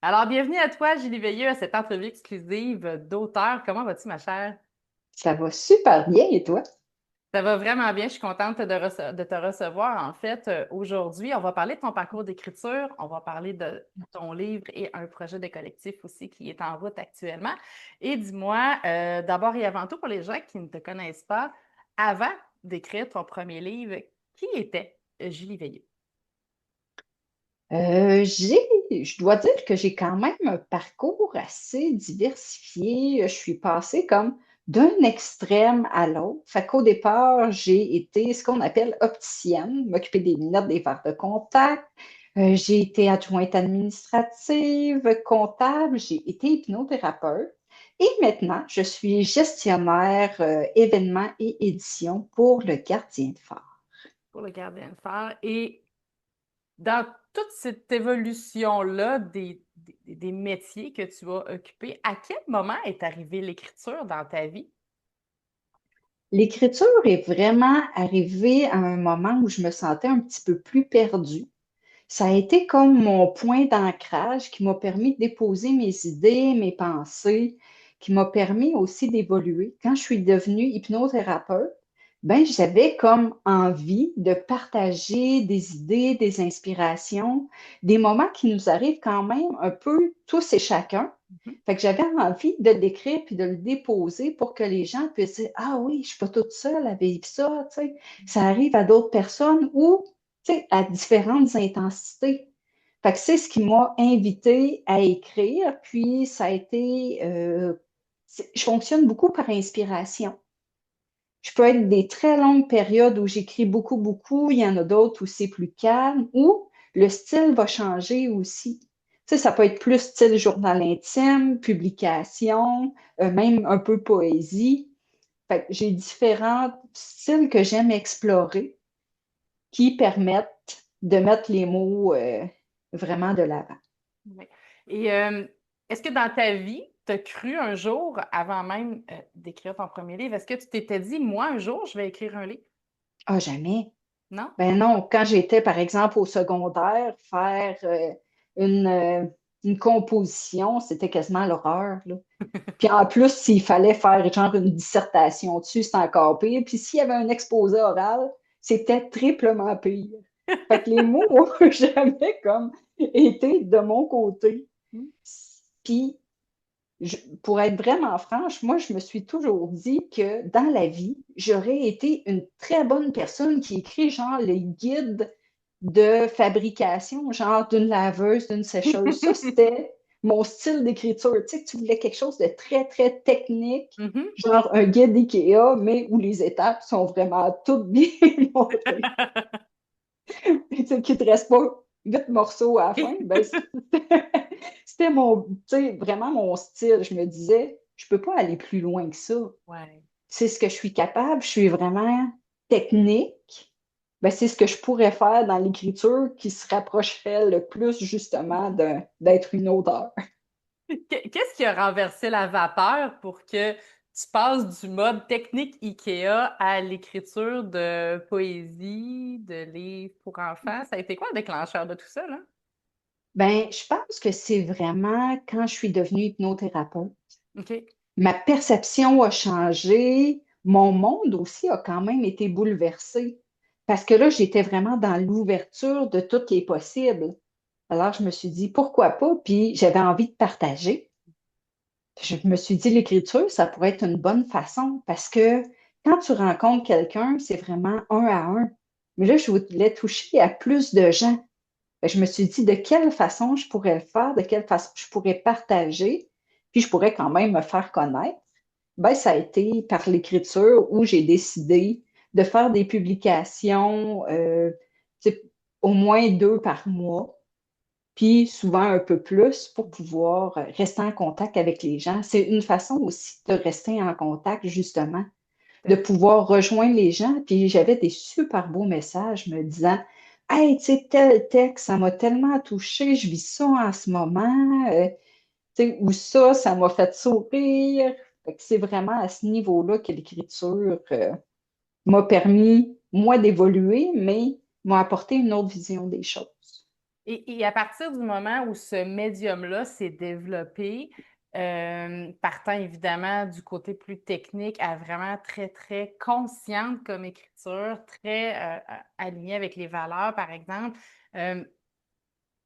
Alors, bienvenue à toi, Julie Veilleux, à cette entrevue exclusive d'auteur. Comment vas-tu, ma chère? Ça va super bien et toi? Ça va vraiment bien. Je suis contente de te recevoir. En fait, aujourd'hui, on va parler de ton parcours d'écriture, on va parler de ton livre et un projet de collectif aussi qui est en route actuellement. Et dis-moi, d'abord et avant tout, pour les gens qui ne te connaissent pas, avant d'écrire ton premier livre, qui était Julie Veilleux? Je dois dire que j'ai quand même un parcours assez diversifié. Je suis passée comme d'un extrême à l'autre. Fait qu'au départ, j'ai été ce qu'on appelle opticienne, m'occuper des lunettes, des verres de contact. J'ai été adjointe administrative, comptable, j'ai été hypnothérapeute. Et maintenant, je suis gestionnaire événements et éditions pour le Gardien de Phare. Pour le gardien de phare. Et dans toute cette évolution-là des métiers que tu as occupés, à quel moment est arrivée l'écriture dans ta vie? L'écriture est vraiment arrivée à un moment où je me sentais un petit peu plus perdue. Ça a été comme mon point d'ancrage qui m'a permis de déposer mes idées, mes pensées, qui m'a permis aussi d'évoluer. Quand je suis devenue hypnothérapeute, ben, j'avais comme envie de partager des idées, des inspirations, des moments qui nous arrivent quand même un peu tous et chacun. Mhm. Fait que j'avais envie de l'écrire puis de le déposer pour que les gens puissent dire, ah oui, je suis pas toute seule à vivre ça, tu sais. Ça arrive à d'autres personnes ou, tu sais, à différentes intensités. Fait que c'est ce qui m'a invité à écrire, puis ça a été, je fonctionne beaucoup par inspiration. Je peux être des très longues périodes où j'écris beaucoup, beaucoup. Il y en a d'autres où c'est plus calme, où le style va changer aussi. Tu sais, ça peut être plus style journal intime, publication, même un peu poésie. Fait que j'ai différents styles que j'aime explorer qui permettent de mettre les mots vraiment de l'avant. Oui. Et est-ce que dans ta vie, tu as cru un jour, avant même d'écrire ton premier livre, est-ce que tu t'étais dit, moi, un jour, je vais écrire un livre? Ah, jamais. Non? Ben non, quand j'étais, par exemple, au secondaire, faire une, euh, une composition, c'était quasiment l'horreur, là. Puis en plus, s'il fallait faire genre une dissertation dessus, c'était encore pire. Puis s'il y avait un exposé oral, c'était triplement pire. Fait que les mots ont jamais comme été de mon côté. Puis pour être vraiment franche, moi, je me suis toujours dit que dans la vie, j'aurais été une très bonne personne qui écrit genre les guides de fabrication, genre d'une laveuse, d'une sécheuse. Ça, c'était mon style d'écriture. Tu sais, tu voulais quelque chose de très, très technique, Mhm. genre un guide IKEA, mais où les étapes sont vraiment toutes bien montrées. Tu sais, qu'il ne te reste pas 8 morceaux à la fin. Ben, c'était mon, tu sais, vraiment mon style. Je me disais, je peux pas aller plus loin que ça. Ouais. C'est ce que je suis capable. Je suis vraiment technique. Ben, c'est ce que je pourrais faire dans l'écriture qui se rapprocherait le plus justement d'être une auteure. Qu'est-ce qui a renversé la vapeur pour que tu passes du mode technique IKEA à l'écriture de poésie, de livres pour enfants? Ça a été quoi le déclencheur de tout ça, là? Ben, je pense que c'est vraiment quand je suis devenue hypnothérapeute. OK. Ma perception a changé, mon monde aussi a quand même été bouleversé. Parce que là, j'étais vraiment dans l'ouverture de tout qui est possible. Alors, je me suis dit, pourquoi pas? Puis, j'avais envie de partager. Je me suis dit, l'écriture, ça pourrait être une bonne façon parce que quand tu rencontres quelqu'un, c'est vraiment un à un. Mais là, je voulais toucher à plus de gens. Je me suis dit, de quelle façon je pourrais le faire, de quelle façon je pourrais partager, puis je pourrais quand même me faire connaître. Ben, ça a été par l'écriture où j'ai décidé de faire des publications, au moins 2 par mois, puis souvent un peu plus pour pouvoir rester en contact avec les gens. C'est une façon aussi de rester en contact, justement, Tout de à fait. pouvoir rejoindre les gens. Puis j'avais des super beaux messages me disant, hey, tu sais, tel texte, ça m'a tellement touché, je vis ça en ce moment. Tu sais, ou ça m'a fait sourire. Fait que c'est vraiment à ce niveau-là que l'écriture m'a permis, moi, d'évoluer, mais m'a apporté une autre vision des choses. Et à partir du moment où ce médium-là s'est développé, partant évidemment du côté plus technique à vraiment très, très consciente comme écriture, très alignée avec les valeurs, par exemple, euh,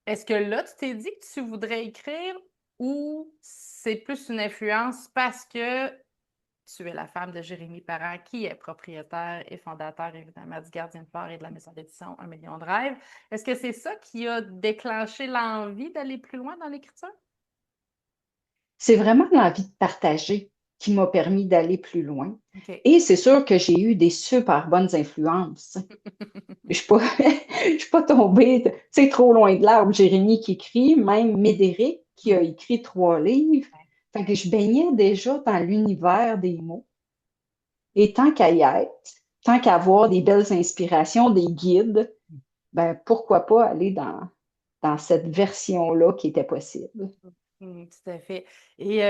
est-ce que là, tu t'es dit que tu voudrais écrire ou c'est plus une influence parce que tu es la femme de Jérémy Parent, qui est propriétaire et fondateur, évidemment, du Gardien de Phare et de la maison d'édition Un million de rêves. Est-ce que c'est ça qui a déclenché l'envie d'aller plus loin dans l'écriture? C'est vraiment l'envie de partager qui m'a permis d'aller plus loin. OK. Et c'est sûr que j'ai eu des super bonnes influences. Je suis pas, je suis pas tombée, tu sais, trop loin de l'arbre. Jérémy qui écrit, même Médéric qui a écrit 3 livres. Fait que je baignais déjà dans l'univers des mots. Et tant qu'à y être, tant qu'à avoir des belles inspirations, des guides, ben pourquoi pas aller dans cette version-là qui était possible. Tout à fait. Et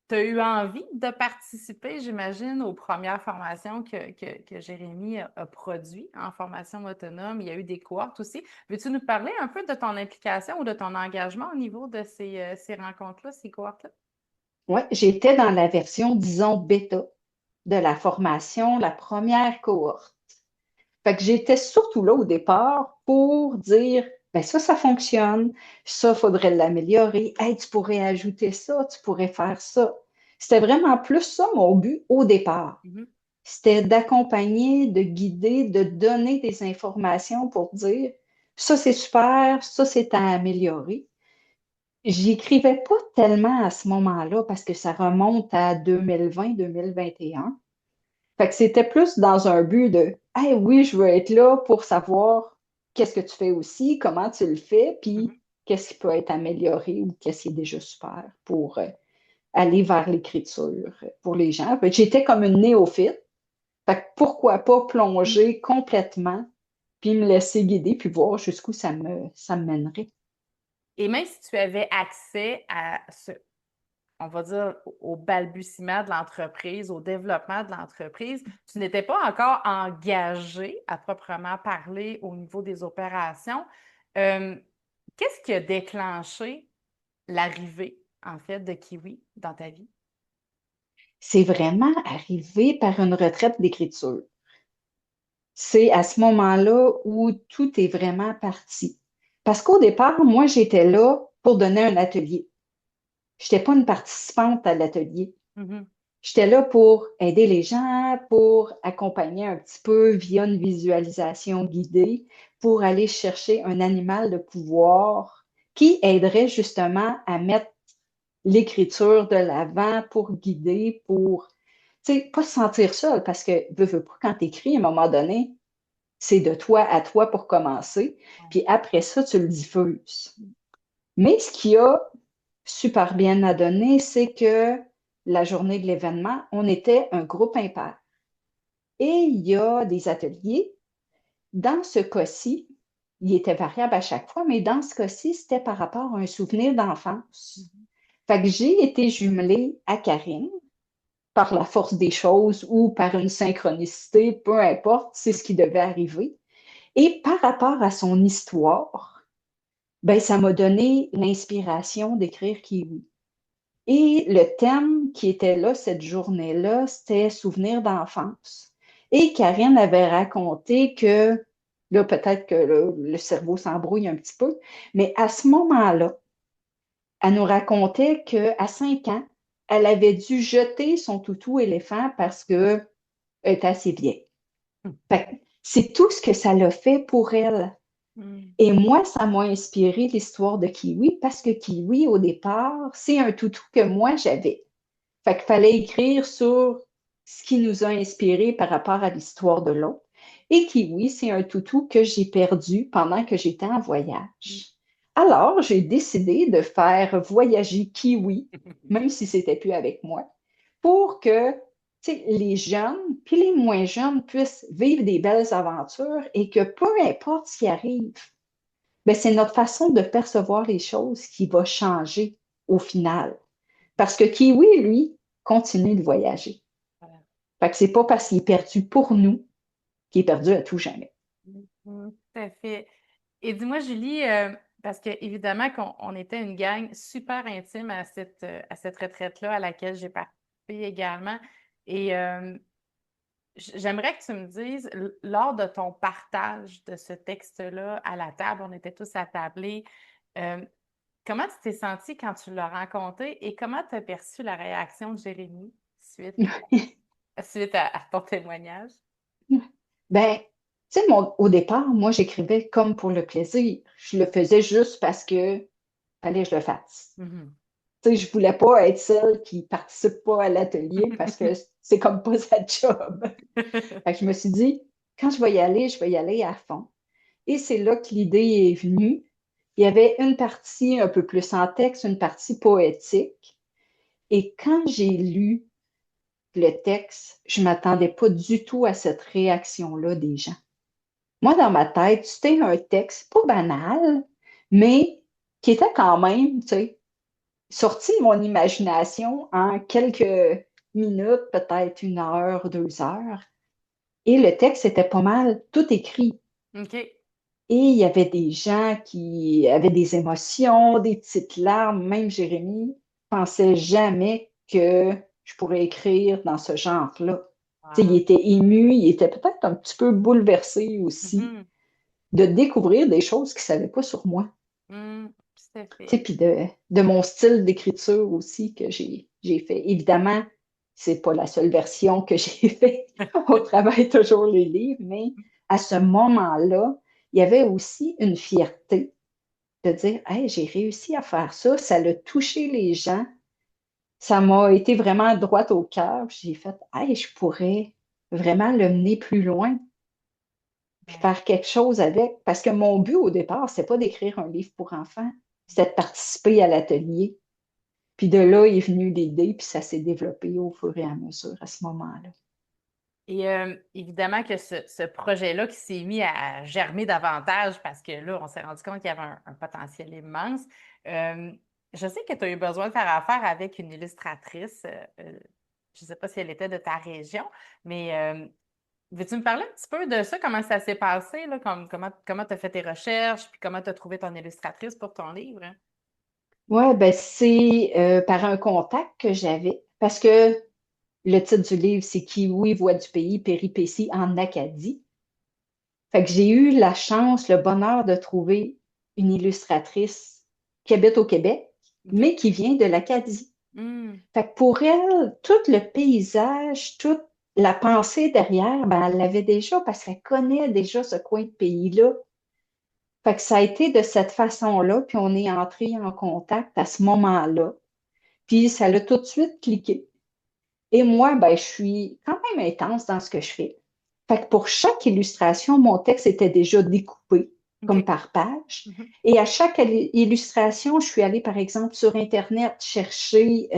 tu as eu envie de participer, j'imagine, aux premières formations que Jérémy a produites en formation autonome. Il y a eu des cohortes aussi. Veux-tu nous parler un peu de ton implication ou de ton engagement au niveau de ces rencontres-là, ces cohortes-là? Ouais, j'étais dans la version, disons, bêta de la formation, la première cohorte. Fait que j'étais surtout là au départ pour dire, ben ça fonctionne, ça, faudrait l'améliorer. Hey, tu pourrais ajouter ça, tu pourrais faire ça. C'était vraiment plus ça mon but au départ. Mhm. C'était d'accompagner, de guider, de donner des informations pour dire, ça c'est super, ça c'est à améliorer. J'y écrivais pas tellement à ce moment-là parce que ça remonte à 2020-2021. Fait que c'était plus dans un but de hey, oui, je veux être là pour savoir qu'est-ce que tu fais aussi, comment tu le fais, puis Mhm. qu'est-ce qui peut être amélioré ou qu'est-ce qui est déjà super pour aller vers l'écriture pour les gens. Fait que j'étais comme une néophyte. Fait que pourquoi pas plonger complètement, puis me laisser guider, puis voir jusqu'où ça me mènerait. Et même si tu avais accès à ce, on va dire, au balbutiement de l'entreprise, au développement de l'entreprise, tu n'étais pas encore engagé à proprement parler au niveau des opérations. Euh, Qu'est-ce qui a déclenché l'arrivée, en fait, de Kiwi dans ta vie? C'est vraiment arrivé par une retraite d'écriture. C'est à ce moment-là où tout est vraiment parti. Parce qu'au départ, moi, j'étais là pour donner un atelier. Je n'étais pas une participante à l'atelier. Mhm. J'étais là pour aider les gens, pour accompagner un petit peu via une visualisation guidée, pour aller chercher un animal de pouvoir qui aiderait justement à mettre l'écriture de l'avant pour guider, pour, tu sais, pas se sentir seul, parce que, veux pas, quand tu écris, à un moment donné, c'est de toi à toi pour commencer, puis après ça, tu le diffuses. Mais ce qui a super bien à donner, c'est que la journée de l'événement, on était un groupe impair. Et il y a des ateliers. Dans ce cas-ci, il était variable à chaque fois, mais dans ce cas-ci, c'était par rapport à un souvenir d'enfance. Fait que j'ai été jumelée à Karine par la force des choses ou par une synchronicité, peu importe, c'est ce qui devait arriver. Et par rapport à son histoire, ben, ça m'a donné l'inspiration d'écrire Kiwi. Et le thème qui était là cette journée-là, c'était Souvenirs d'enfance. Et Karine avait raconté que, là, peut-être que le cerveau s'embrouille un petit peu, mais à ce moment-là, elle nous racontait qu'à 5 ans, elle avait dû jeter son toutou éléphant parce qu'elle était assez vieille. Fait que c'est tout ce que ça l'a fait pour elle. Mhm. Et moi, ça m'a inspiré l'histoire de Kiwi parce que Kiwi, au départ, c'est un toutou que moi j'avais. Fait qu'il fallait écrire sur ce qui nous a inspiré par rapport à l'histoire de l'autre. Et Kiwi, c'est un toutou que j'ai perdu pendant que j'étais en voyage. Alors, j'ai décidé de faire voyager Kiwi, même si c'était plus avec moi, pour que tu sais, les jeunes puis les moins jeunes puissent vivre des belles aventures et que peu importe ce qui arrive, ben, c'est notre façon de percevoir les choses qui va changer au final. Parce que Kiwi, lui, continue de voyager. Voilà. Fait que c'est pas parce qu'il est perdu pour nous qu'il est perdu à tout jamais. Mhm. Tout à fait. Et dis-moi, Julie, parce que évidemment qu'on était une gang super intime à cette retraite-là à laquelle j'ai participé également. Et j'aimerais que tu me dises, lors de ton partage de ce texte-là à la table, on était tous attablés, euh, comment tu t'es sentie quand tu l'as rencontré et comment tu as perçu la réaction de Jérémy suite à ton témoignage? Ben, tu sais, au départ, moi, j'écrivais comme pour le plaisir. Je le faisais juste parce que fallait que je le fasse. Mhm. Tu sais, je voulais pas être celle qui participe pas à l'atelier parce que c'est comme pas sa job. Fait que je me suis dit, quand je vais y aller à fond. Et c'est là que l'idée est venue. Il y avait une partie un peu plus en texte, une partie poétique. Et quand j'ai lu le texte, je m'attendais pas du tout à cette réaction-là des gens. Moi, dans ma tête, c'était un texte pas banal, mais qui était quand même, tu sais, sorti de mon imagination en quelques minutes, peut-être 1 heure, 2 heures. Et le texte était pas mal tout écrit. OK. Et il y avait des gens qui avaient des émotions, des petites larmes. Même Jérémy pensait jamais que je pourrais écrire dans ce genre-là. Tu sais, il Wow. était ému, il était peut-être un petit peu bouleversé aussi Mhm. de découvrir des choses qu'il ne savait pas sur moi. Tout à Tu sais, fait. puis de mon style d'écriture aussi que j'ai fait. Évidemment, c'est pas la seule version que j'ai fait. On travaille toujours les livres, mais à ce moment-là, il y avait aussi une fierté de dire, hey, j'ai réussi à faire ça, ça l'a touché les gens, ça m'a été vraiment droite au cœur. J'ai fait, hey, je pourrais vraiment le mener plus loin, puis Ouais. faire quelque chose avec. Parce que mon but au départ, c'est pas d'écrire un livre pour enfants, c'était de participer à l'atelier. Puis de là est venue l'idée, puis ça s'est développé au fur et à mesure à ce moment-là. Et évidemment que ce projet-là qui s'est mis à germer davantage parce que là, on s'est rendu compte qu'il y avait un potentiel immense. Euh, je sais que tu as eu besoin de faire affaire avec une illustratrice. Je ne sais pas si elle était de ta région, mais veux-tu me parler un petit peu de ça, comment ça s'est passé, là, comment tu as fait tes recherches, puis comment tu as trouvé ton illustratrice pour ton livre? Ouais, ben c'est par un contact que j'avais, parce que le titre du livre, c'est Kiwi, Voix du pays, péripéties en Acadie. Fait que j'ai eu la chance, le bonheur de trouver une illustratrice qui habite au Québec, OK. mais qui vient de l'Acadie. Hmm. Fait que pour elle, tout le paysage, toute la pensée derrière, ben, elle l'avait déjà parce qu'elle connaît déjà ce coin de pays-là. Fait que ça a été de cette façon-là, puis on est entré en contact à ce moment-là. Puis ça l'a tout de suite cliqué. Et moi, ben, je suis quand même intense dans ce que je fais. Fait que pour chaque illustration, mon texte était déjà découpé, comme OK. par page. Mhm. Et à chaque illustration, je suis allée, par exemple, sur Internet chercher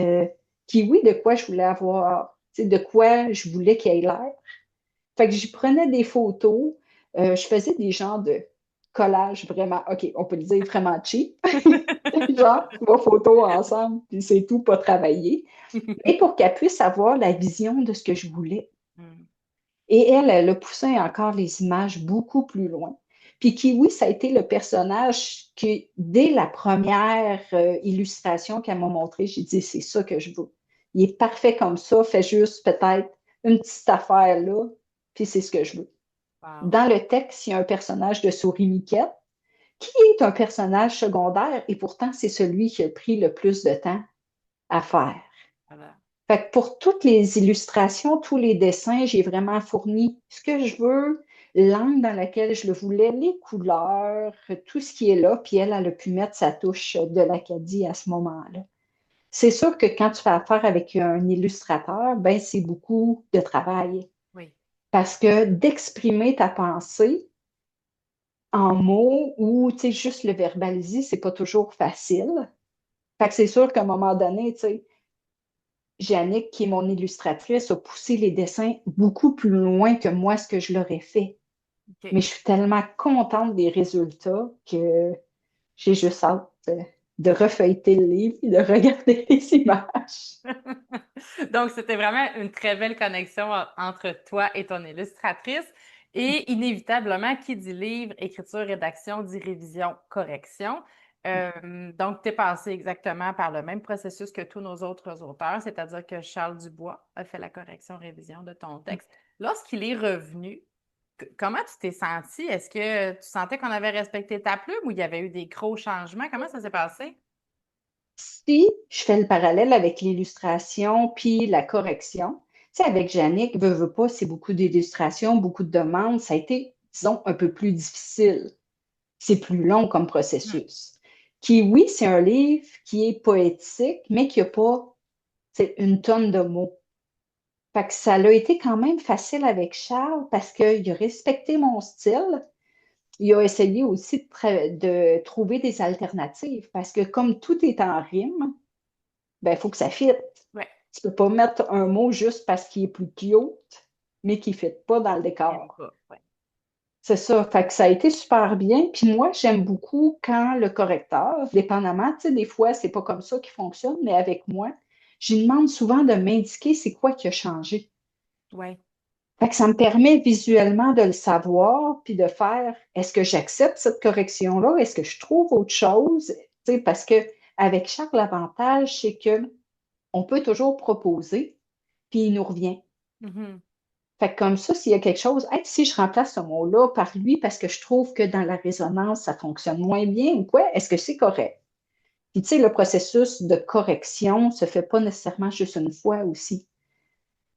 Kiwi, de quoi je voulais avoir, tu sais, de quoi je voulais qu'il ait l'air. Fait que je prenais des photos, je faisais des genres de collages vraiment, OK, on peut le dire vraiment cheap, genre, trois photos ensemble, puis c'est tout, pas travaillé, mais pour qu'elle puisse avoir la vision de ce que je voulais. Hmm. Et elle a poussé encore les images beaucoup plus loin. Puis Kiwi, ça a été le personnage qui, dès la première illustration qu'elle m'a montrée, j'ai dit, c'est ça que je veux. Il est parfait comme ça, fait juste peut-être une petite affaire là, puis c'est ce que je veux. Wow. Dans le texte, il y a un personnage de Souris Miquette qui est un personnage secondaire et pourtant c'est celui qui a pris le plus de temps à faire. Voilà. Fait que pour toutes les illustrations, tous les dessins, j'ai vraiment fourni ce que je veux, l'angle dans laquelle je le voulais, les couleurs, tout ce qui est là. Puis elle a pu mettre sa touche de l'Acadie à ce moment-là. C'est sûr que quand tu fais affaire avec un illustrateur, ben c'est beaucoup de travail Oui. parce que d'exprimer ta pensée en mots ou tu sais juste le verbaliser, c'est pas toujours facile. Fait que c'est sûr qu'à un moment donné, tu sais, Jannick, qui est mon illustratrice, a poussé les dessins beaucoup plus loin que moi, ce que je l'aurais fait. OK. Mais je suis tellement contente des résultats que j'ai juste hâte de refeuilleter le livre et de regarder les images. Donc, c'était vraiment une très belle connexion entre toi et ton illustratrice. Et inévitablement, qui dit livre, écriture, rédaction, dit révision, correction. Donc, tu es passé exactement par le même processus que tous nos autres auteurs, c'est-à-dire que Charles Dubois a fait la correction-révision de ton texte. Lorsqu'il est revenu, comment tu t'es senti? Est-ce que tu sentais qu'on avait respecté ta plume ou il y avait eu des gros changements? Comment ça s'est passé? Si je fais le parallèle avec l'illustration puis la correction, tu sais, avec Jannick, veut pas, c'est beaucoup d'illustrations, beaucoup de demandes. Ça a été, disons, un peu plus difficile. C'est plus long comme Hmm. processus. Qui, oui, c'est un livre qui est poétique, mais qui n'a pas, c'est une tonne de mots. Fait que ça a été quand même facile avec Charles parce qu'il a respecté mon style. Il a essayé aussi de trouver des alternatives parce que comme tout est en rime, ben, il faut que ça fitte. Ouais. Tu peux pas mettre un mot juste parce qu'il est plus cute, mais qui ne fit pas dans le J'aime décor. pas. Ouais. C'est ça. Fait que ça a été super bien. Puis moi, j'aime beaucoup quand le correcteur, dépendamment, tu sais, des fois, c'est pas comme ça qu'il fonctionne, mais avec moi, je lui demande souvent de m'indiquer c'est quoi qui a changé. Ouais. Fait que ça me permet visuellement de le savoir, puis de faire, est-ce que j'accepte cette correction-là? Est-ce que je trouve autre chose? Tu sais, parce que avec chaque l'avantage, c'est que on peut toujours proposer, puis il nous revient. Mhm. Fait que comme ça, s'il y a quelque chose, hey, si je remplace ce mot-là par lui parce que je trouve que dans la résonance, ça fonctionne moins bien ou quoi, est-ce que c'est correct? Puis tu sais, le processus de correction ne se fait pas nécessairement juste une fois aussi.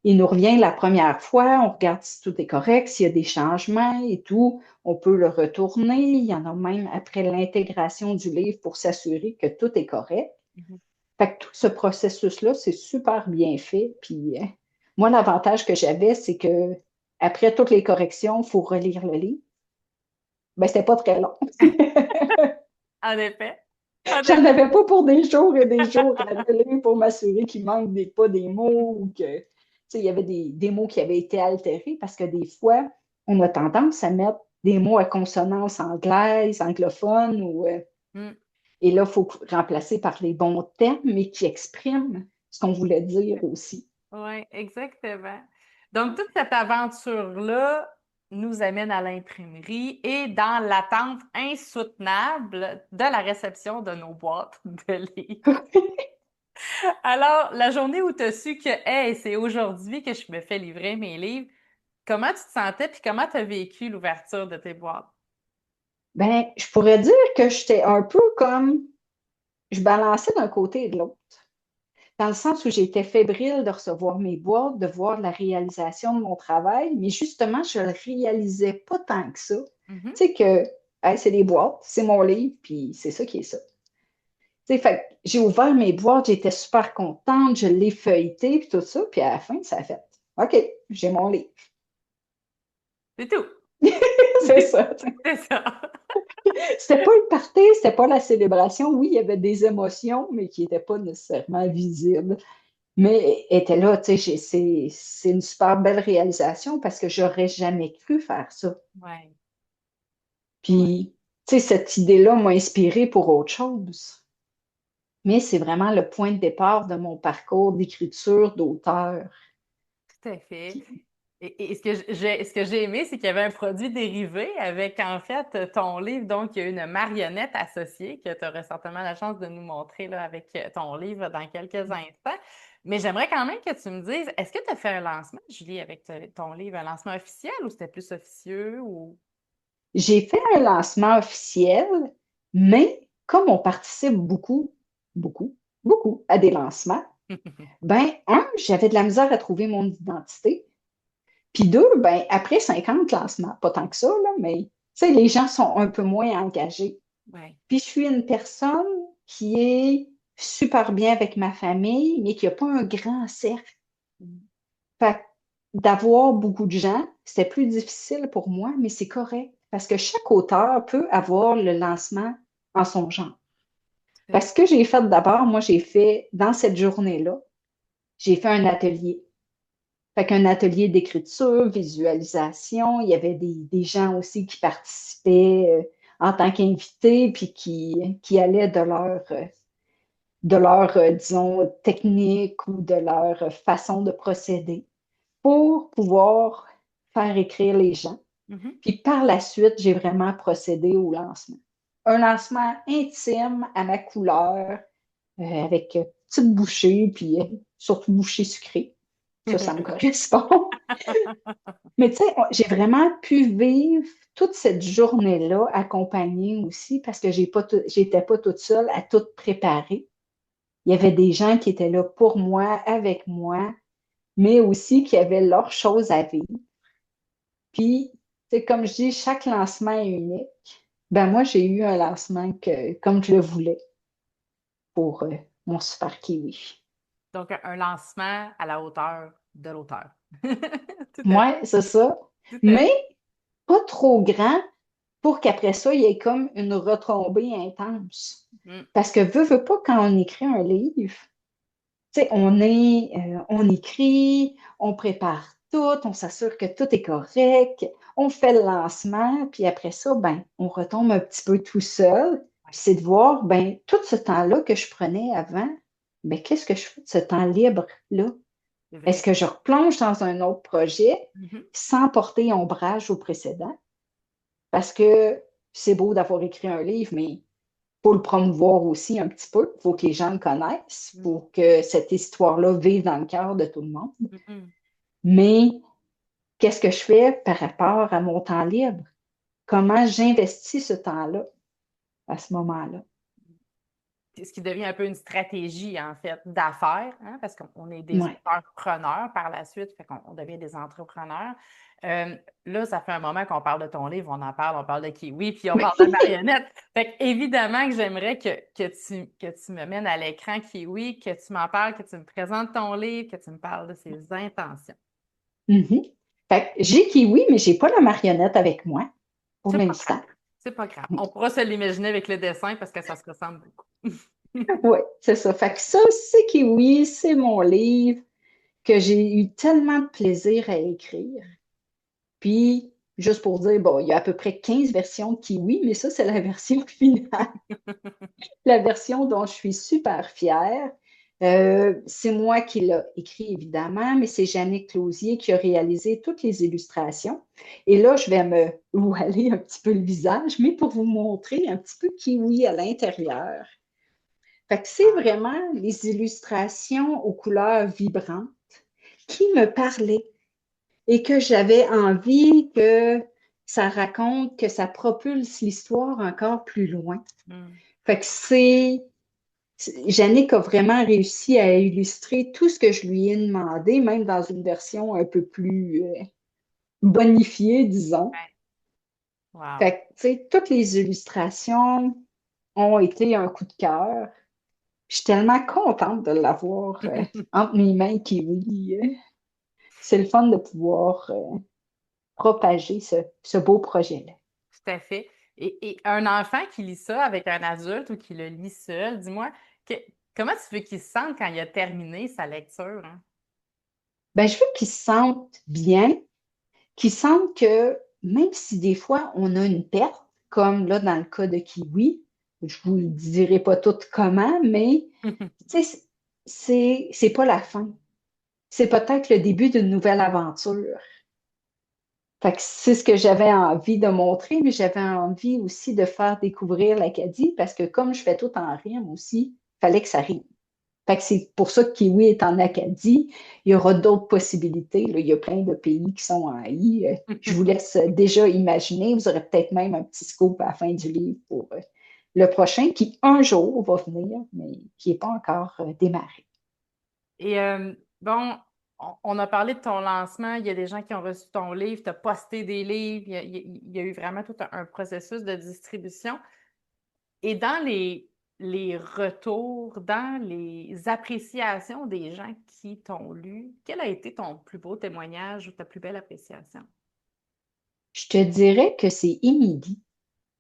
Il nous revient la première fois, on regarde si tout est correct, s'il y a des changements et tout, on peut le retourner. Il y en a même après l'intégration du livre pour s'assurer que tout est correct. Mhm. Fait que tout ce processus-là, c'est super bien fait. Puis moi, l'avantage que j'avais, c'est que après toutes les corrections, il faut relire le livre. Ben, c'était pas très long. En effet. En J'en effet. avais pas pour des jours et des jours à relire pour m'assurer qu'il manque pas des mots ou que, tu sais, il y avait des mots qui avaient été altérés parce que des fois, on a tendance à mettre des mots à consonance anglaise, anglophone Mm. et là, il faut remplacer par les bons termes, mais qui expriment ce qu'on voulait dire aussi. Oui, exactement. Donc, toute cette aventure-là nous amène à l'imprimerie et dans l'attente insoutenable de la réception de nos boîtes de livres. Alors, la journée où tu as su que, hey, c'est aujourd'hui que je me fais livrer mes livres, comment tu te sentais puis comment tu as vécu l'ouverture de tes boîtes? Ben, je pourrais dire que j'étais un peu comme, je balançais d'un côté et de l'autre, dans le sens où j'étais fébrile de recevoir mes boîtes, de voir la réalisation de mon travail, mais justement, je ne le réalisais pas tant que ça. Mhm. Tu sais que, hey, c'est des boîtes, c'est mon livre, puis c'est ça qui est ça. Tu sais, fait que j'ai ouvert mes boîtes, j'étais super contente, je l'ai feuilleté, puis tout ça, puis à la fin, ça a fait, OK, j'ai mon livre. C'est tout. C'est ça. C'est ça. C'était pas le party, c'était pas la célébration. Oui, il y avait des émotions, mais qui n'étaient pas nécessairement visibles. Mais était là, tu sais, c'est une super belle réalisation parce que j'aurais jamais cru faire ça. Ouais. Ouais. Puis, tu sais, cette idée-là m'a inspirée pour autre chose. Mais c'est vraiment le point de départ de mon parcours d'écriture, d'auteur. Tout à fait. Et ce que j'ai aimé, c'est qu'il y avait un produit dérivé avec, en fait, ton livre. Donc, il y a une marionnette associée que tu auras certainement la chance de nous montrer là, avec ton livre dans quelques instants. Mais j'aimerais quand même que tu me dises, est-ce que tu as fait un lancement, Julie, avec ton livre, un lancement officiel ou c'était plus officieux ou... J'ai fait un lancement officiel, mais comme on participe beaucoup, beaucoup, beaucoup à des lancements, ben, un, j'avais de la misère à trouver mon identité. Puis deux, ben, après 50 lancements, pas tant que ça, là, mais tu sais, les gens sont un peu moins engagés. Ouais. Puis je suis une personne qui est super bien avec ma famille, mais qui n'a pas un grand cercle. Fait que d'avoir beaucoup de gens, c'était plus difficile pour moi, mais c'est correct parce que chaque auteur peut avoir le lancement en son genre. Tout Parce que j'ai fait d'abord, moi, j'ai fait, dans cette journée-là, j'ai fait un atelier. Fait qu'un atelier d'écriture, visualisation, il y avait des gens aussi qui participaient en tant qu'invités, puis qui allaient de leur, disons, technique ou de leur façon de procéder pour pouvoir faire écrire les gens. Mhm. Puis par la suite, j'ai vraiment procédé au lancement. Un lancement intime à ma couleur, avec petite bouchée, puis surtout bouchée sucrée. Ça me correspond. Mais tu sais, j'ai vraiment pu vivre toute cette journée-là accompagnée aussi parce que j'étais pas toute seule à tout préparer. Il y avait des gens qui étaient là pour moi, avec moi, mais aussi qui avaient leurs choses à vivre. Puis, c'est comme je dis, chaque lancement est unique. Ben moi, j'ai eu un lancement comme je le voulais pour mon super kiwi. Donc, un lancement à la hauteur de l'auteur. Tout à fait. Ouais, c'est ça. Tout à Mais pas trop grand pour qu'après ça, il y ait comme une retombée intense. fait. Parce que veut pas, quand on écrit un livre, tu sais, on écrit, on prépare tout, on s'assure que tout est correct, on fait le lancement, puis après ça, ben, on retombe un petit peu tout seul. Puis c'est de voir, ben, tout ce temps-là que je prenais avant, ben, qu'est-ce que je fais de ce temps libre-là? C'est Est-ce vrai. que je replonge dans un autre projet Mhm. sans porter ombrage au précédent? Parce que c'est beau d'avoir écrit un livre, mais il faut le promouvoir aussi un petit peu. Il faut que les gens le connaissent pour que cette histoire-là vive dans le cœur de tout le monde. Mhm. Mais qu'est-ce que je fais par rapport à mon temps libre? Comment j'investis ce temps-là à ce moment-là? Ce qui devient un peu une stratégie, en fait, d'affaires, hein, parce qu'on est des Ouais. auteurs-preneurs par la suite, fait qu'on devient des entrepreneurs. Là, ça fait un moment qu'on parle de ton livre, on parle de Kiwi, puis on parle de marionnette. Fait évidemment que j'aimerais que tu me mènes à l'écran Kiwi, que tu m'en parles, que tu me présentes ton livre, que tu me parles de ses intentions. Mhm. Fait que j'ai kiwi, mais j'ai pas la marionnette avec moi pour C'est pas grave. l'instant. C'est pas grave. On pourra se l'imaginer avec le dessin parce que ça se ressemble beaucoup. Oui, c'est ça. Fait que ça, c'est kiwi, c'est mon livre que j'ai eu tellement de plaisir à écrire. Puis, juste pour dire, bon, il y a à peu près 15 versions de Kiwi, mais ça, c'est la version finale, la version dont je suis super fière. C'est moi qui l'ai écrit, évidemment, mais c'est Jannick Closier qui a réalisé toutes les illustrations. Et là, je vais me voiler un petit peu le visage, mais pour vous montrer un petit peu Kiwi à l'intérieur. Fait que c'est vraiment les illustrations aux couleurs vibrantes qui me parlaient et que j'avais envie que ça raconte, que ça propulse l'histoire encore plus loin. Mm. Fait que Jannick a vraiment réussi à illustrer tout ce que je lui ai demandé, même dans une version un peu plus bonifiée, disons. Ouais. Wow. Fait que, tu sais, toutes les illustrations ont été un coup de cœur. Je suis tellement contente de l'avoir entre mes mains, Kiwi. C'est le fun de pouvoir propager ce beau projet-là. Tout à fait. Et un enfant qui lit ça avec un adulte ou qui le lit seul, dis-moi, que- comment tu veux qu'il se sente quand il a terminé sa lecture, hein? Ben, je veux qu'ils se sentent bien, qu'ils sentent que même si des fois on a une perte, comme là dans le cas de Kiwi, je vous le dirai pas tout comment, mais tu sais, c'est pas la fin. C'est peut-être le début d'une nouvelle aventure. Fait que c'est ce que j'avais envie de montrer, mais j'avais envie aussi de faire découvrir l'Acadie parce que comme je fais tout en rime aussi, il fallait que ça rime. Fait que c'est pour ça que Kiwi est en Acadie. Il y aura d'autres possibilités, là. Il y a plein de pays qui sont en I. Je vous laisse déjà imaginer. Vous aurez peut-être même un petit scoop à la fin du livre pour le prochain qui un jour va venir, mais qui n'est pas encore démarré. Et bon, on a parlé de ton lancement, il y a des gens qui ont reçu ton livre, tu as posté des livres, il y a eu vraiment tout un processus de distribution. Et dans les retours, dans les appréciations des gens qui t'ont lu, quel a été ton plus beau témoignage ou ta plus belle appréciation? Je te dirais que c'est Émilie.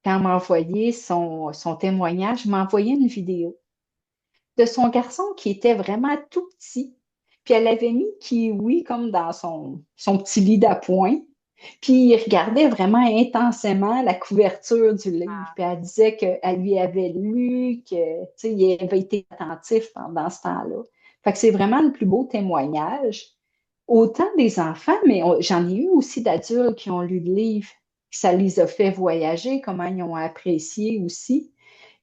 Quand elle m'a envoyé son témoignage, m'a envoyé une vidéo de son garçon qui était vraiment tout petit. Puis elle avait mis Kiwi comme dans son petit lit d'appoint. Puis il regardait vraiment intensément la couverture du livre. Puis elle disait qu'elle lui avait lu, que, tu sais, il avait été attentif pendant ce temps-là. Fait que c'est vraiment le plus beau témoignage. autant des enfants, mais j'en ai eu aussi d'adultes qui ont lu le livre. Ça les a fait voyager, comment ils ont apprécié aussi.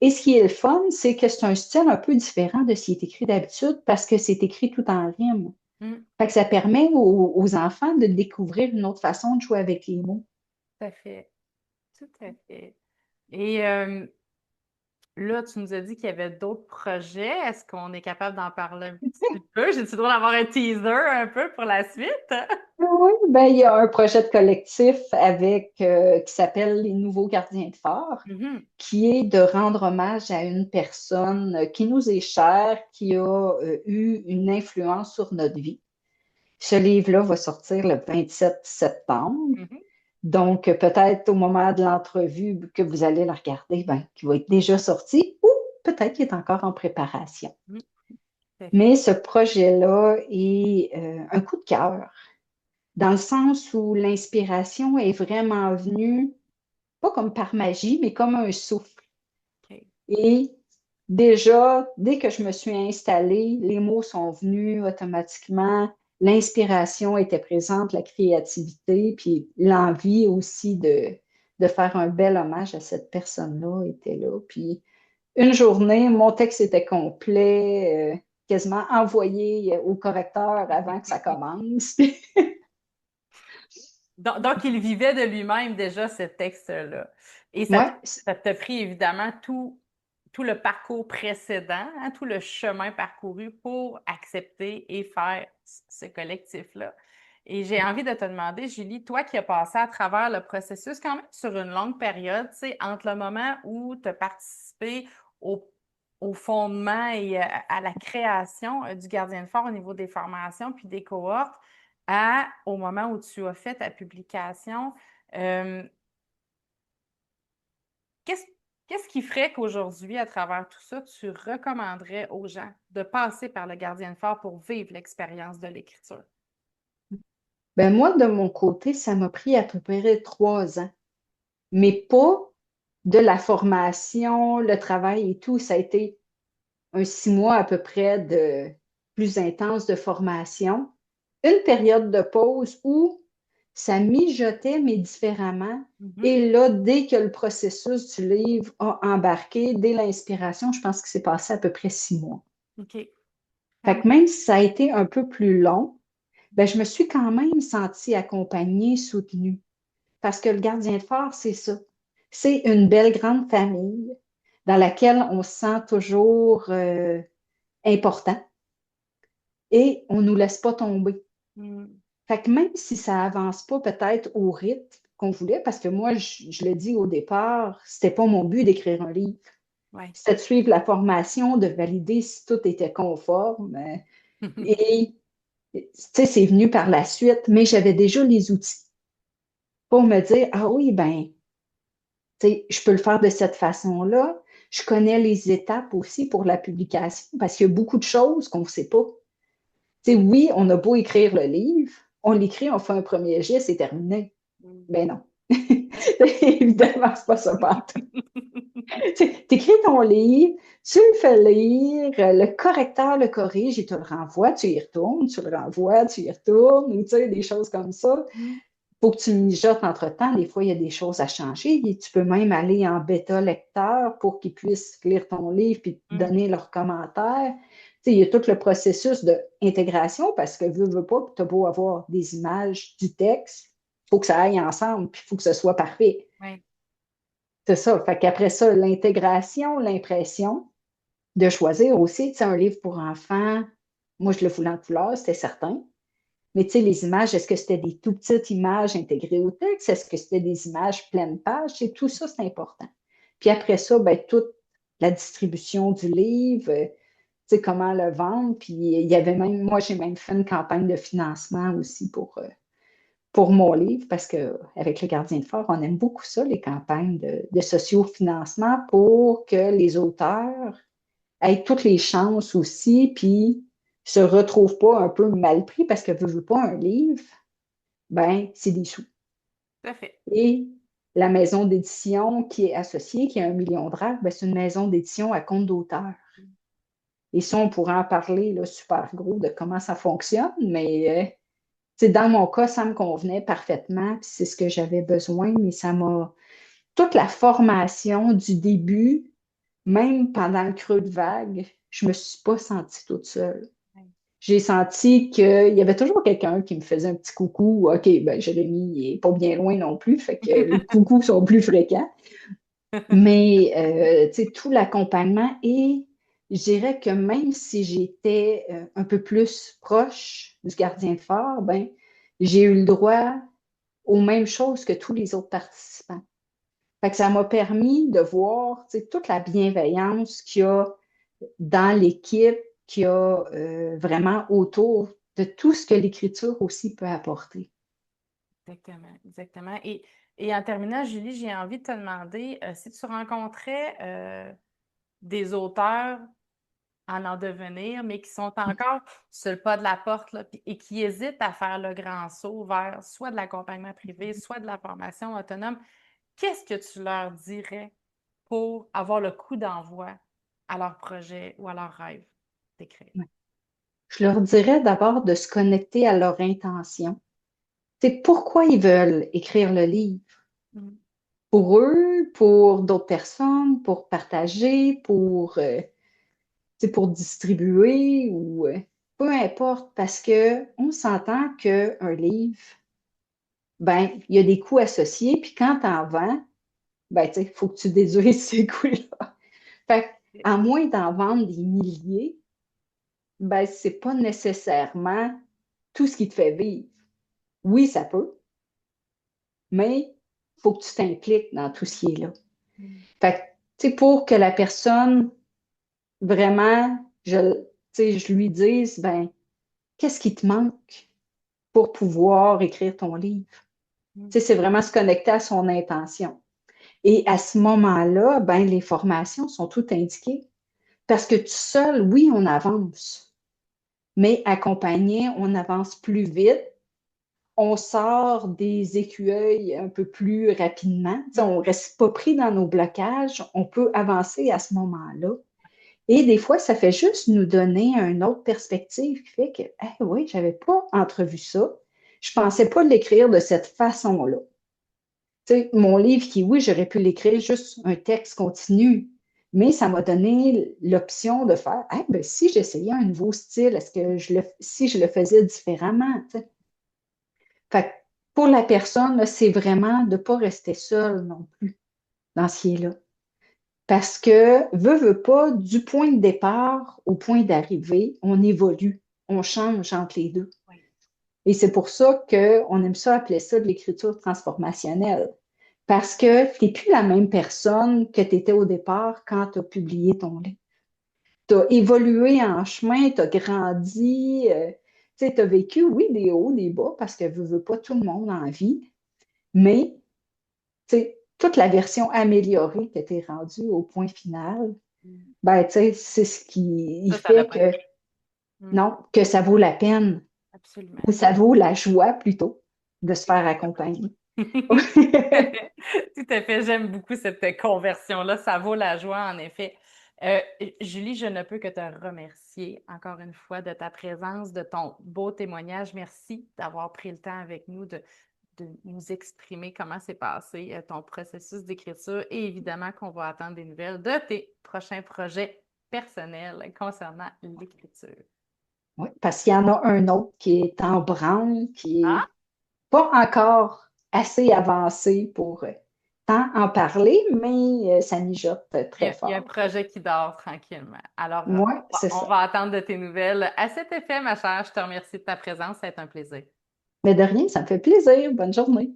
Et ce qui est le fun, c'est que c'est un style un peu différent de ce qui est écrit d'habitude parce que c'est écrit tout en rime. Mm, Fait que ça permet aux enfants de découvrir une autre façon de jouer avec les mots. tout à fait. Tout à fait. Et là, tu nous as dit qu'il y avait d'autres projets. Est-ce qu'on est capable d'en parler un petit peu? J'ai-tu le droit d'avoir un teaser un peu pour la suite? Oui, ben, il y a un projet de collectif qui s'appelle Les Nouveaux Gardiens de Phare, Mhm, qui est de rendre hommage à une personne qui nous est chère, qui a eu une influence sur notre vie. Ce livre-là va sortir le 27 septembre. mhm, Donc, peut-être au moment de l'entrevue que vous allez le regarder, ben, qu'il va être déjà sorti ou peut-être qu'il est encore en préparation. mhm, tout à fait. Mais ce projet-là est un coup de cœur, dans le sens où l'inspiration est vraiment venue, pas comme par magie, mais comme un souffle. OK. Et déjà, dès que je me suis installée, les mots sont venus automatiquement. L'inspiration était présente, la créativité, puis l'envie aussi de faire un bel hommage à cette personne-là était là. Puis une journée, mon texte était complet, quasiment envoyé au correcteur avant que ça commence. Donc, il vivait de lui-même déjà ce texte-là. Et Ouais, ça t'a pris évidemment tout le parcours précédent, hein, tout le chemin parcouru pour accepter et faire ce collectif-là. Et j'ai envie de te demander, Julie, toi qui as passé à travers le processus quand même sur une longue période, tu sais, entre le moment où tu as participé au, au fondement et à la création du gardien de phare au niveau des formations puis des cohortes, au moment où tu as fait ta publication, euh, qu'est-ce, qu'est-ce qui ferait qu'aujourd'hui, à travers tout ça, tu recommanderais aux gens de passer par le gardien de phare pour vivre l'expérience de l'écriture? ben moi, de mon côté, ça m'a pris à peu près 3 ans, mais pas de la formation, le travail et tout. Ça a été un 6 mois à peu près de plus intense de formation. Une période de pause où ça mijotait, mais différemment. Mhm. Et là, dès que le processus du livre a embarqué, dès l'inspiration, je pense que c'est passé à peu près 6 mois. OK. Quand Fait même. que même si ça a été un peu plus long, ben, je me suis quand même sentie accompagnée, soutenue. Parce que le gardien de phare, c'est ça. C'est une belle grande famille dans laquelle on se sent toujours important et on ne nous laisse pas tomber. Mm. Fait que même si ça avance pas peut-être au rythme qu'on voulait, parce que moi, je le dis au départ, c'était pas mon but d'écrire un livre. Ouais. C'était de suivre la formation, de valider si tout était conforme. Et tu sais, c'est venu par la suite, mais j'avais déjà les outils pour me dire, ah oui, ben, tu sais, je peux le faire de cette façon-là. Je connais les étapes aussi pour la publication, parce qu'il y a beaucoup de choses qu'on ne sait pas. Tu sais, oui, on a beau écrire le livre, on l'écrit, on fait un premier jet, c'est terminé. Mm. Ben non. Évidemment, c'est pas ça, partout. Tu écris ton livre, tu le fais lire, le correcteur le corrige, il te le renvoie, tu y retournes, tu le renvoies, tu y retournes, ou tu sais, des choses comme ça. Mm. Faut que tu mijotes entre-temps. Des fois, il y a des choses à changer. Et tu peux même aller en bêta lecteur pour qu'ils puissent lire ton livre et te Mm. donner leurs commentaires. Tu sais, il y a tout le processus d'intégration parce que veux pas, tu as beau avoir des images du texte, il faut que ça aille ensemble, puis il faut que ce soit parfait. Ouais. C'est ça. Fait qu'après ça, l'intégration, l'impression, de choisir aussi, tu sais, un livre pour enfants. Moi, je le voulais en couleur, c'était certain. Mais tu sais, les images, est-ce que c'était des tout petites images intégrées au texte? Est-ce que c'était des images pleines pages? Et tout ça, c'est important. Puis après ça, ben, toute la distribution du livre, tu sais, comment le vendre. Puis il y avait même, moi, j'ai même fait une campagne de financement aussi pour mon livre, parce qu'avec le Gardien de Phare, on aime beaucoup ça, les campagnes de sociofinancement pour que les auteurs aient toutes les chances aussi, puis se retrouvent pas un peu mal pris parce que veux pas un livre, ben, c'est des sous. Tout à fait. Et la maison d'édition qui est associée, qui a 1 million de ben, c'est une maison d'édition à compte d'auteur. Et ça, on pourrait en parler là, super gros de comment ça fonctionne, mais sais, dans mon cas, ça me convenait parfaitement, puis c'est ce que j'avais besoin, mais toute la formation du début, même pendant le creux de vague, je me suis pas sentie toute seule. Ouais. J'ai senti qu'il y avait toujours quelqu'un qui me faisait un petit coucou. OK, ben Jérémy, il est pas bien loin non plus, fait que les coucous sont plus fréquents. Mais, tu sais, tout l'accompagnement et je dirais que même si j'étais un peu plus proche du gardien de phare, ben, j'ai eu le droit aux mêmes choses que tous les autres participants. Fait que ça m'a permis de voir, tu sais, toute la bienveillance qu'il y a dans l'équipe, qu'il y a vraiment autour de tout ce que l'écriture aussi peut apporter. Exactement, exactement. Et en terminant, Julie, j'ai envie de te demander si tu rencontrais des auteurs en devenir, mais qui sont encore sur le pas de la porte là, et qui hésitent à faire le grand saut vers soit de l'accompagnement privé, soit de la formation autonome, qu'est-ce que tu leur dirais pour avoir le coup d'envoi à leur projet ou à leur rêve d'écrire? Je leur dirais d'abord de se connecter à leur intention. C'est pourquoi ils veulent écrire le livre. Mm. Pour eux, pour d'autres personnes, pour partager, pour distribuer ou peu importe, parce que on s'entend qu'un livre, ben, il y a des coûts associés, puis quand tu en vends, ben, tu sais, il faut que tu déduises ces coûts-là. Fait que, à moins d'en vendre des milliers, ben, c'est pas nécessairement tout ce qui te fait vivre. Oui, ça peut, mais il faut que tu t'impliques dans tout ce qui est là. Mm. Fait que, tu sais, pour que la personne vraiment, tu sais, je lui dise, ben, qu'est-ce qui te manque pour pouvoir écrire ton livre? Mm. Tu sais, c'est vraiment se connecter à son intention. Et à ce moment-là, ben, les formations sont toutes indiquées. Parce que tout seul, oui, on avance, mais accompagné, on avance plus vite, on sort des écueils un peu plus rapidement. Tu sais, on ne reste pas pris dans nos blocages, on peut avancer à ce moment-là. Et des fois, ça fait juste nous donner une autre perspective qui fait que, hey, oui, je n'avais pas entrevu ça. Je ne pensais pas l'écrire de cette façon-là. Tu sais, mon livre qui, oui, j'aurais pu l'écrire juste un texte continu, mais ça m'a donné l'option de faire, hey, ben, si j'essayais un nouveau style, est-ce que si je le faisais différemment, tu sais? Fait que pour la personne, là, c'est vraiment de ne pas rester seule non plus dans ce qui est là. Parce que, veut pas, du point de départ au point d'arrivée, on évolue, on change entre les deux. Oui. Et c'est pour ça qu'on aime ça appeler ça de l'écriture transformationnelle. Parce que tu n'es plus la même personne que tu étais au départ quand tu as publié ton livre. Tu as évolué en chemin, tu as grandi, tu as vécu, oui, des hauts, des bas, parce que veut pas tout le monde en vit, mais toute la version améliorée que tu es rendue au point final, Mm. ben, c'est ce qui Ça n'a fait pas de que, prix. Mm. non, que ça vaut la peine, Absolument. ou ça vaut la joie plutôt de se faire accompagner. Tout à fait. Tout à fait. J'aime beaucoup cette conversion-là. Ça vaut la joie, en effet. Euh, Julie, je ne peux que te remercier encore une fois de ta présence, de ton beau témoignage. Merci d'avoir pris le temps avec nous de nous exprimer comment s'est passé ton processus d'écriture et évidemment qu'on va attendre des nouvelles de tes prochains projets personnels concernant l'écriture. Oui, parce qu'il y en a un autre qui est en branle, qui est Ah, pas encore assez avancé pour tant en parler, mais ça mijote très il y a un fort. projet qui dort tranquillement. Alors, Oui, c'est on ça. va attendre de tes nouvelles. À cet effet, ma chère, je te remercie de ta présence. Ça a été un plaisir. Mais de rien, ça me fait plaisir. Bonne journée.